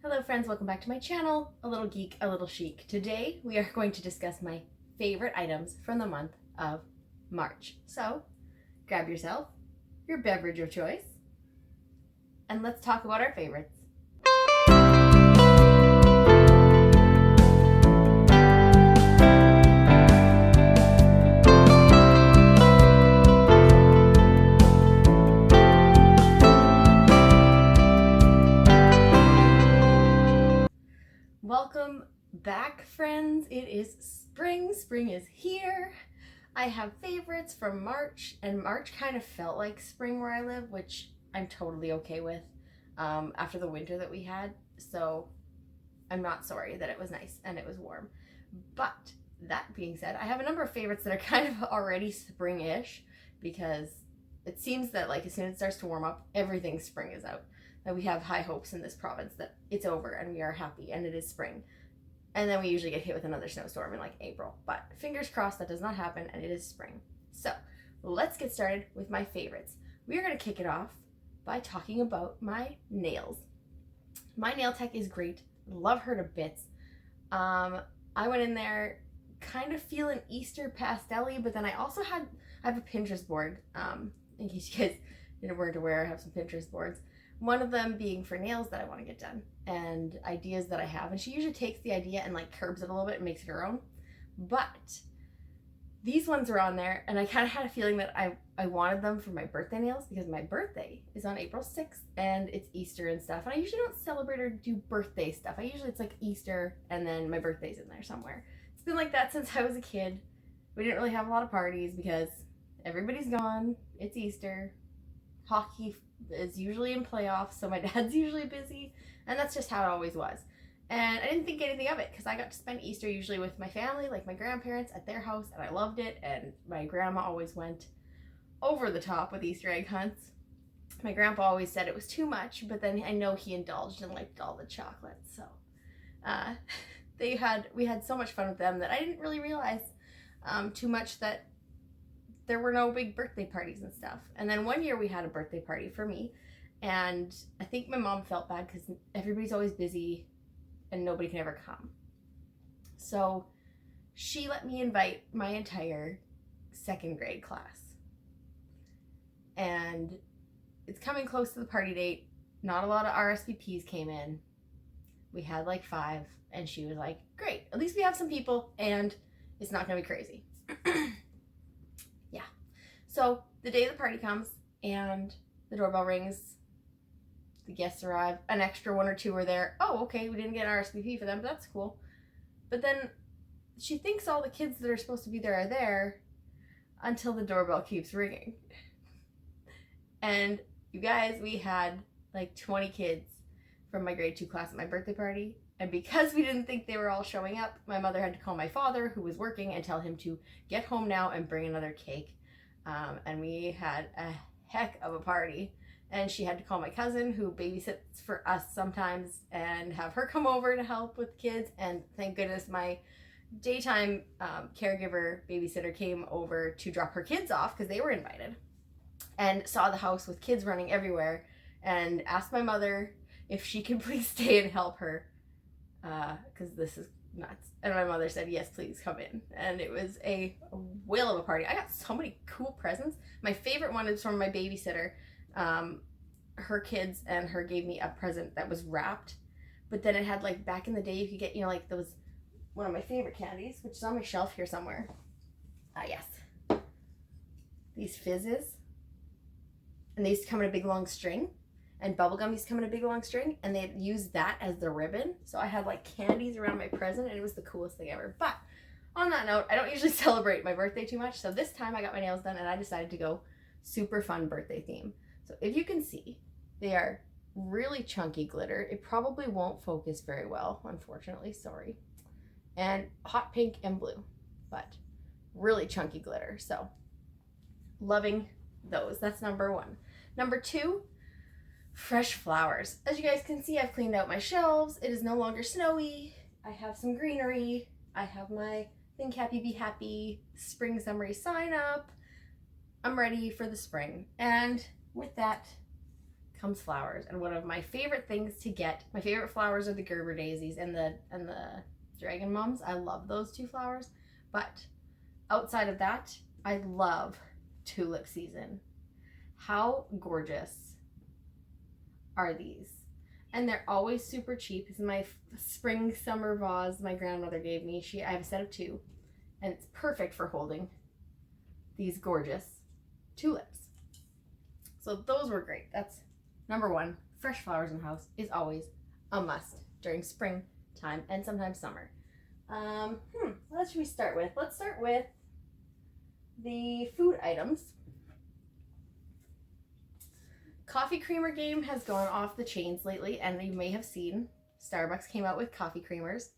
Hello friends, welcome back to my channel, A Little Geek, A Little Chic. Today we are going to discuss my favorite items from the month of March. So grab yourself your beverage of choice and let's talk about our favorites. Welcome back, friends. It is spring. Spring is here. I have favorites from March, and March kind of felt like spring where I live, which I'm totally okay with after the winter that we had. So I'm not sorry that it was nice and it was warm. But that being said, I have a number of favorites that are kind of already spring-ish because it seems that like as soon as it starts to warm up, everything spring is out. And we have high hopes in this province that it's over and we are happy and it is spring. And then we usually get hit with another snowstorm in like April. But fingers crossed that does not happen and it is spring. So let's get started with my favorites. We are going to kick it off by talking about my nails. My nail tech is great. Love her to bits. I went in there kind of feeling Easter pastel-y, but then I have a Pinterest board. In case you guys weren't aware, I have some Pinterest boards. One of them being for nails that I want to get done and ideas that I have. And she usually takes the idea and like curbs it a little bit and makes it her own. But these ones are on there and I kind of had a feeling that I wanted them for my birthday nails because my birthday is on April 6th and it's Easter and stuff. And I usually don't celebrate or do birthday stuff. It's like Easter and then my birthday's in there somewhere. It's been like that since I was a kid. We didn't really have a lot of parties because everybody's gone. It's Easter. Hockey is usually in playoffs, so my dad's usually busy, and that's just how it always was. And I didn't think anything of it because I got to spend Easter usually with my family, like my grandparents at their house, and I loved it. And my grandma always went over the top with Easter egg hunts. My grandpa always said it was too much, but then I know he indulged and liked all the chocolates. So we had so much fun with them that I didn't really realize too much that there were no big birthday parties and stuff. And then one year we had a birthday party for me, and I think my mom felt bad because everybody's always busy and nobody can ever come. So she let me invite my entire second grade class. And it's coming close to the party date. Not a lot of RSVPs came in. We had like 5, and she was like, great, at least we have some people and it's not gonna be crazy. So the day the party comes and the doorbell rings, the guests arrive, an extra 1 or 2 are there. Oh, okay, we didn't get an RSVP for them, but that's cool. But then she thinks all the kids that are supposed to be there are there until the doorbell keeps ringing. And you guys, we had like 20 kids from my grade 2 class at my birthday party. And because we didn't think they were all showing up, my mother had to call my father, who was working, and tell him to get home now and bring another cake. And we had a heck of a party, and she had to call my cousin who babysits for us sometimes and have her come over to help with kids. And thank goodness my daytime caregiver babysitter came over to drop her kids off because they were invited, and saw the house with kids running everywhere and asked my mother if she could please stay and help her because this is nuts. And my mother said, yes, please come in. And it was a whale of a party. I got so many cool presents. My favorite one is from my babysitter. Her kids and her gave me a present that was wrapped, but then it had like, back in the day you could get, like those, one of my favorite candies, which is on my shelf here somewhere. Yes. These fizzes. And they used to come in a big long string. And bubblegum used to come in a big long string, and they used that as the ribbon. So I had like candies around my present, and it was the coolest thing ever. But on that note, I don't usually celebrate my birthday too much. So this time I got my nails done and I decided to go super fun birthday theme. So if you can see, they are really chunky glitter. It probably won't focus very well, unfortunately, sorry. And hot pink and blue, but really chunky glitter. So loving those. That's number 1. Number 2, fresh flowers. As you guys can see, I've cleaned out my shelves. It is no longer snowy. I have some greenery. I have my Think Happy Be Happy spring summary sign up. I'm ready for the spring. And with that comes flowers. And one of my favorite things to get, my favorite flowers are the Gerber daisies and the dragon mums. I love those two flowers. But outside of that, I love tulip season. How gorgeous are these? And they're always super cheap. This is my spring summer vase my grandmother gave me. I have a set of 2, and it's perfect for holding these gorgeous tulips. So those were great. That's number 1. Fresh flowers in the house is always a must during springtime and sometimes summer. What should we start with? Let's start with the food items. Coffee creamer game has gone off the chains lately, and you may have seen Starbucks came out with coffee creamers,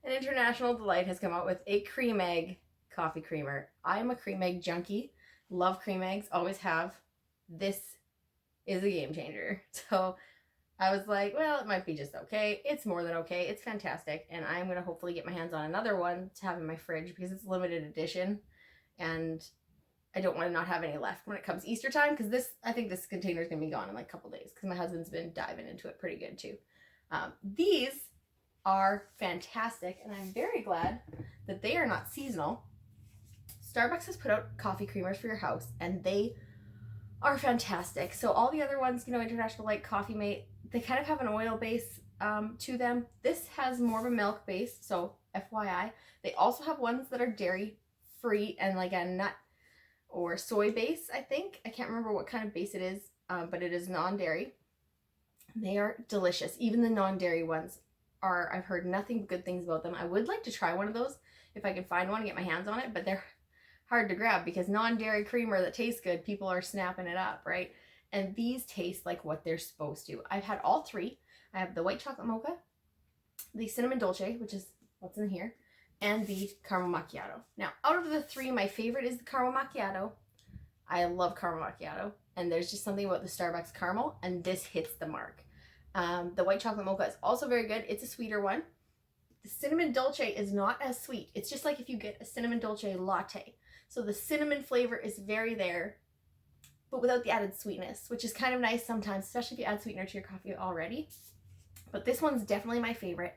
and International Delight has come out with a cream egg coffee creamer. I'm a cream egg junkie, love cream eggs, always have. This is a game changer. So I was like, well, it might be just okay. It's more than okay. It's fantastic, and I'm going to hopefully get my hands on another one to have in my fridge because it's limited edition, and I don't want to not have any left when it comes Easter time, because I think this container is going to be gone in like a couple days because my husband's been diving into it pretty good too. These are fantastic, and I'm very glad that they are not seasonal. Starbucks has put out coffee creamers for your house, and they are fantastic. So all the other ones, International Light, Coffee Mate, they kind of have an oil base to them. This has more of a milk base, so FYI. They also have ones that are dairy free and like a nut or soy base, I think. I can't remember what kind of base it is, but it is non-dairy. They are delicious. Even the non-dairy ones I've heard nothing but good things about them. I would like to try one of those if I can find one and get my hands on it, but they're hard to grab because non-dairy creamer that tastes good, people are snapping it up, right? And these taste like what they're supposed to. I've had all 3. I have the white chocolate mocha, the cinnamon dolce, which is what's in here, and the caramel macchiato. Now, out of the 3, my favorite is the caramel macchiato. I love caramel macchiato, and there's just something about the Starbucks caramel, and this hits the mark. The white chocolate mocha is also very good. It's a sweeter one. The cinnamon dolce is not as sweet. It's just like if you get a cinnamon dolce latte. So the cinnamon flavor is very there, but without the added sweetness, which is kind of nice sometimes, especially if you add sweetener to your coffee already. But this one's definitely my favorite.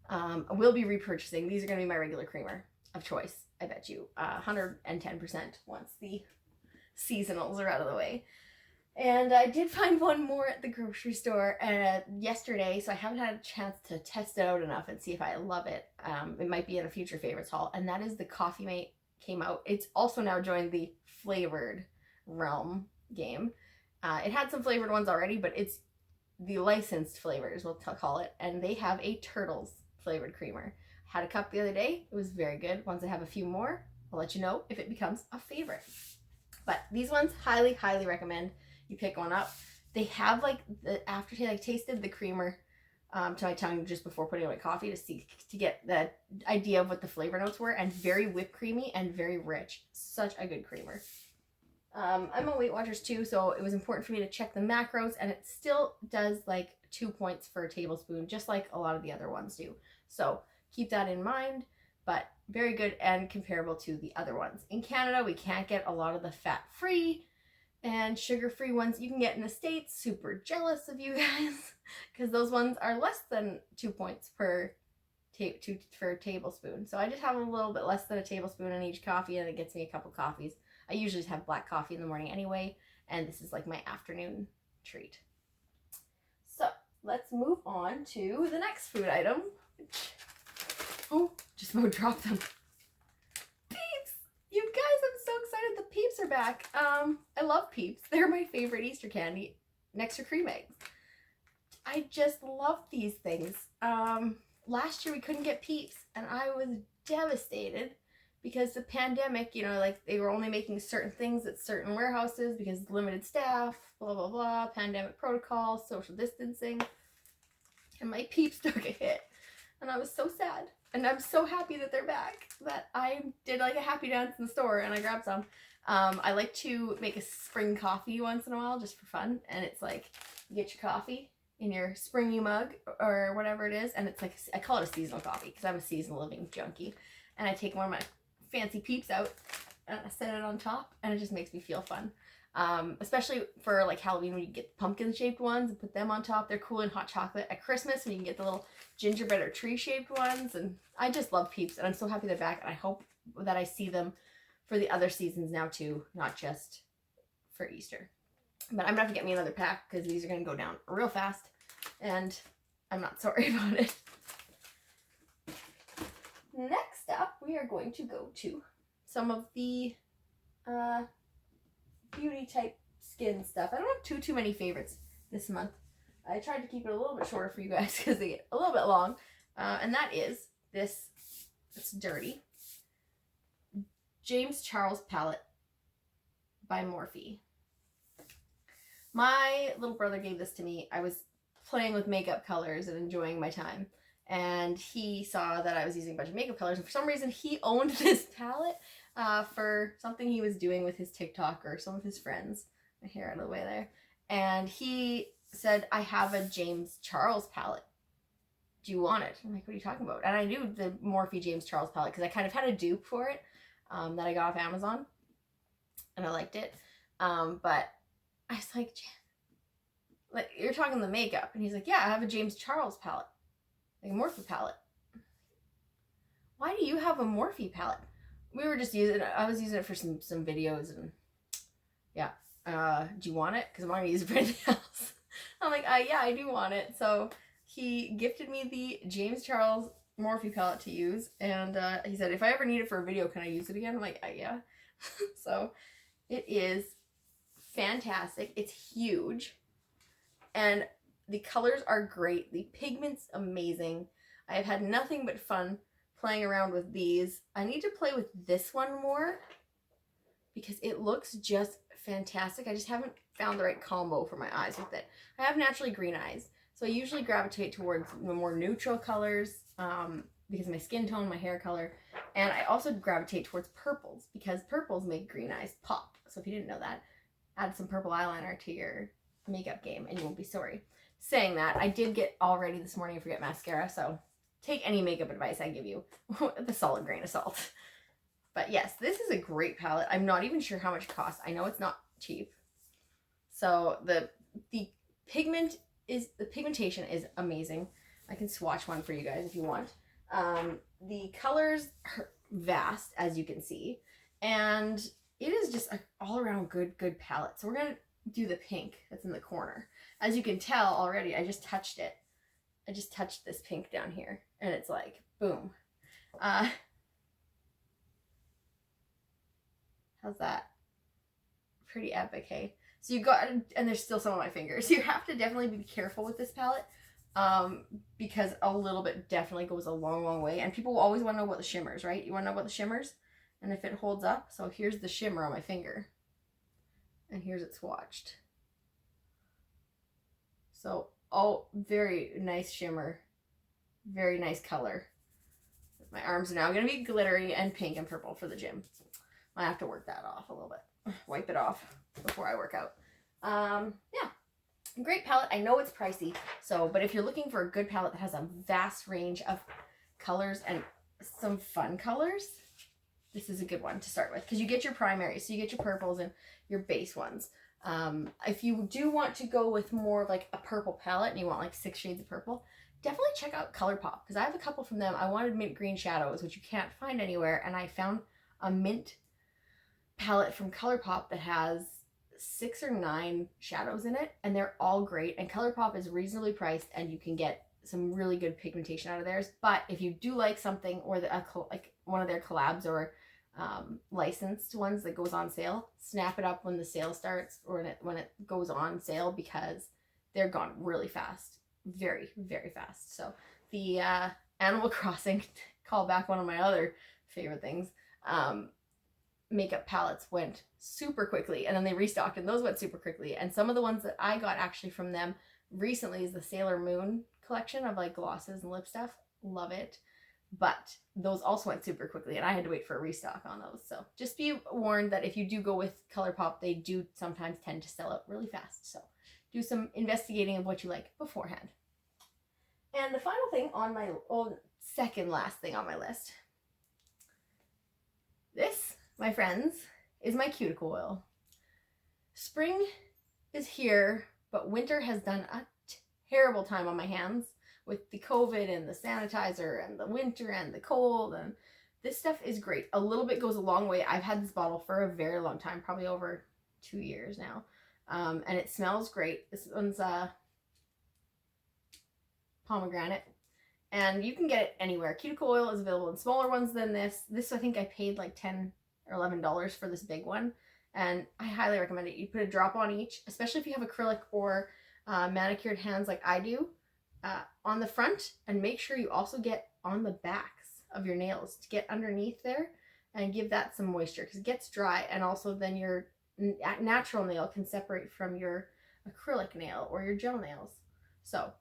I will be repurchasing. These are going to be my regular creamer of choice, I bet you. 110% once the seasonals are out of the way. And I did find one more at the grocery store yesterday, so I haven't had a chance to test it out enough and see if I love it. It might be in a future favorites haul, and that is the Coffee Mate came out. It's also now joined the flavored realm game. It had some flavored ones already, but it's the licensed flavors, we'll call it, and they have a turtles flavored creamer. I had a cup the other day. It was very good. Once I have a few more, I'll let you know if it becomes a favorite. But these ones, highly, highly recommend you pick one up. They have like the aftertaste. I tasted the creamer to my tongue just before putting it in my coffee to get the idea of what the flavor notes were, and very whipped creamy and very rich. Such a good creamer. I'm on Weight Watchers too, so it was important for me to check the macros, and it still does like 2 points for a tablespoon, just like a lot of the other ones do. So keep that in mind, but very good and comparable to the other ones. In Canada, we can't get a lot of the fat-free and sugar-free ones you can get in the States. Super jealous of you guys, because those ones are less than 2 points per tablespoon. So I just have a little bit less than a tablespoon in each coffee, and it gets me a couple coffees. I usually just have black coffee in the morning anyway, and this is like my afternoon treat. So let's move on to the next food item. Oh, just about dropped them. Peeps! You guys, I'm so excited the Peeps are back. I love Peeps. They're my favorite Easter candy next to cream eggs. I just love these things. Last year we couldn't get Peeps, and I was devastated because the pandemic, like they were only making certain things at certain warehouses because limited staff, blah, blah, blah, pandemic protocol, social distancing. And my Peeps took a hit. And I was so sad. And I'm so happy that they're back that I did like a happy dance in the store and I grabbed some. I like to make a spring coffee once in a while just for fun. And it's like, you get your coffee in your springy mug or whatever it is. And it's like, I call it a seasonal coffee because I'm a seasonal living junkie. And I take one of my fancy Peeps out and I set it on top, and it just makes me feel fun. Especially for like Halloween when you get pumpkin shaped ones and put them on top. They're cool in hot chocolate. At Christmas when you can get the little gingerbread or tree shaped ones. And I just love Peeps, and I'm so happy they're back, and I hope that I see them for the other seasons now too, not just for Easter. But I'm gonna have to get me another pack because these are gonna go down real fast, and I'm not sorry about it. Next up, we are going to go to some of the beauty type skin stuff. I don't have too many favorites this month. I tried to keep it a little bit shorter for you guys because they get a little bit long. And that is this, it's dirty, James Charles palette by Morphe. My little brother gave this to me. I was playing with makeup colors and enjoying my time. And he saw that I was using a bunch of makeup colors. And for some reason, he owned this palette for something he was doing with his TikTok or some of his friends. My hair out of the way there. And he said, I have a James Charles palette. Do you want it? I'm like, what are you talking about? And I knew the Morphe James Charles palette because I kind of had a dupe for it that I got off Amazon. And I liked it. But I was like, you're talking the makeup. And he's like, yeah, I have a James Charles palette. Like a Morphe palette. Why do you have a Morphe palette? We were just using it. I was using it for some videos, and yeah. Do you want it? Because I'm not going to use it for anything else. I'm like, yeah, I do want it. So he gifted me the James Charles Morphe palette to use, and he said, if I ever need it for a video, can I use it again? I'm like, yeah. So it is fantastic. It's huge. And the colors are great. The pigment's amazing. I have had nothing but fun playing around with these. I need to play with this one more because it looks just fantastic. I just haven't found the right combo for my eyes with it. I have naturally green eyes, so I usually gravitate towards the more neutral colors because of my skin tone, my hair color, and I also gravitate towards purples because purples make green eyes pop. So if you didn't know that, add some purple eyeliner to your makeup game and you won't be sorry. Saying that, I did get all ready this morning and forget mascara, so take any makeup advice I give you with a solid grain of salt. But yes, this is a great palette. I'm not even sure how much it costs. I know it's not cheap. So the pigmentation is amazing. I can swatch one for you guys if you want. The colors are vast, as you can see, and it is just an all-around good palette. So we're gonna do the pink that's in the corner. As you can tell already, I just touched it. I just touched this pink down here, and it's like, boom. How's that? Pretty epic, hey? So you got, and there's still some on my fingers. You have to definitely be careful with this palette because a little bit definitely goes a long way. And people always want to know about the shimmers, right? You want to know about the shimmers? And if it holds up. So here's the shimmer on my finger. And here's it swatched. So, oh, very nice shimmer. Very nice color. My arms are now going to be glittery and pink and purple for the gym. I have to work that off a little bit. Wipe it off before I work out. Yeah. Great palette. I know it's pricey, but if you're looking for a good palette that has a vast range of colors and some fun colors, this is a good one to start with because you get your primaries, so you get your purples and your base ones. If you do want to go with more of like a purple palette and you want like 6 shades of purple, definitely check out ColourPop because I have a couple from them. I wanted mint green shadows, which you can't find anywhere, and I found a mint palette from ColourPop that has 6 or 9 shadows in it, and they're all great, and ColourPop is reasonably priced and you can get some really good pigmentation out of theirs. But if you do like something or like one of their collabs or licensed ones that goes on sale, snap it up when the sale starts or when it goes on sale because they're gone really fast, very fast. So the Animal Crossing, call back one of my other favorite things, makeup palettes went super quickly, and then they restocked and those went super quickly. And some of the ones that I got actually from them recently is the Sailor Moon collection of like glosses and lip stuff. Love it. But those also went super quickly and I had to wait for a restock on those. So just be warned that if you do go with ColourPop, they do sometimes tend to sell out really fast. So do some investigating of what you like beforehand. And the final thing on my, second last thing on my list. This, my friends, is my Cuticle Oil. Spring is here, but winter has done a terrible time on my hands with the COVID and the sanitizer and the winter and the cold, and this stuff is great. A little bit goes a long way. I've had this bottle for a very long time, probably over 2 years now, and it smells great. This one's pomegranate, and you can get it anywhere. Cuticle Oil is available in smaller ones than this. This, I think I paid like $10 or $11 for this big one, and I highly recommend it. You put a drop on each, especially if you have acrylic or manicured hands like I do, on the front, and make sure you also get on the backs of your nails to get underneath there and give that some moisture, because it gets dry, and also then your natural nail can separate from your acrylic nail or your gel nails. So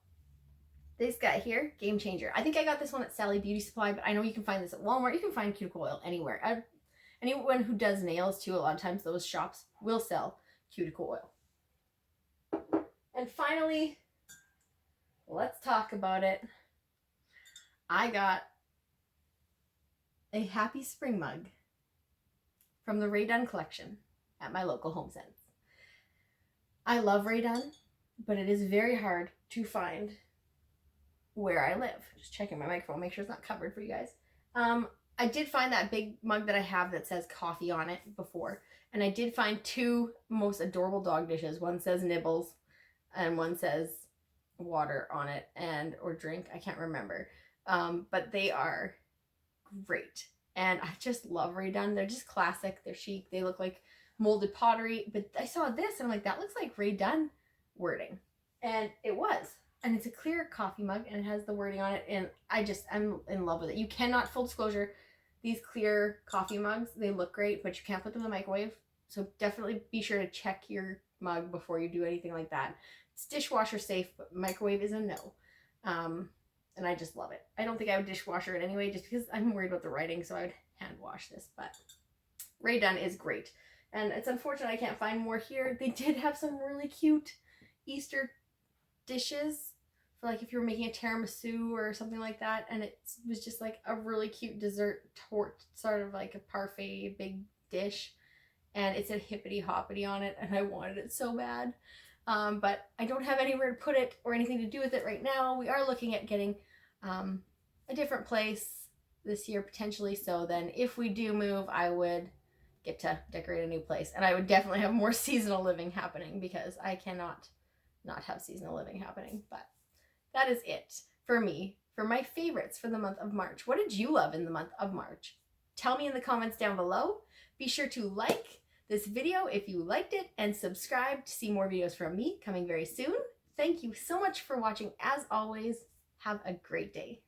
this guy here, game changer. I think I got this one at Sally Beauty Supply, but I know you can find this at Walmart. You can find Cuticle Oil anywhere. Anyone who does nails too, a lot of times those shops will sell Cuticle Oil. And finally, let's talk about it. I got a Happy Spring mug from the Rae Dunn collection at my local Homesense. I love Rae Dunn, but it is very hard to find where I live. Just checking my microphone, make sure it's not covered for you guys. I did find that big mug that I have that says coffee on it before, and I did find two most adorable dog dishes. One says nibbles and one says water on it, and or drink, I can't remember, but they are great, and I just love Rae Dunn. They're just classic, they're chic, they look like molded pottery, but I saw this and I'm like, that looks like Rae Dunn wording, and it was. And it's a clear coffee mug, and it has the wording on it, and I'm in love with it. You cannot, full disclosure, these clear coffee mugs, they look great, but you can't put them in the microwave. So definitely be sure to check your mug before you do anything like that. It's dishwasher safe, but microwave is a no. And I just love it. I don't think I would dishwasher it anyway, just because I'm worried about the writing, so I would hand wash this. But Rae Dunn is great. And it's unfortunate I can't find more here. They did have some really cute Easter dishes, for like if you were making a tiramisu or something like that, and it was just like a really cute dessert tort, sort of like a parfait big dish, and it said hippity hoppity on it, and I wanted it so bad, but I don't have anywhere to put it or anything to do with it right now. We are looking at getting a different place this year potentially, so then if we do move, I would get to decorate a new place, and I would definitely have more seasonal living happening, because I cannot not have seasonal living happening. But that is it for me, for my favorites for the month of March. What did you love in the month of March? Tell me in the comments down below. Be sure to like this video if you liked it, and subscribe to see more videos from me coming very soon. Thank you so much for watching. As always, have a great day.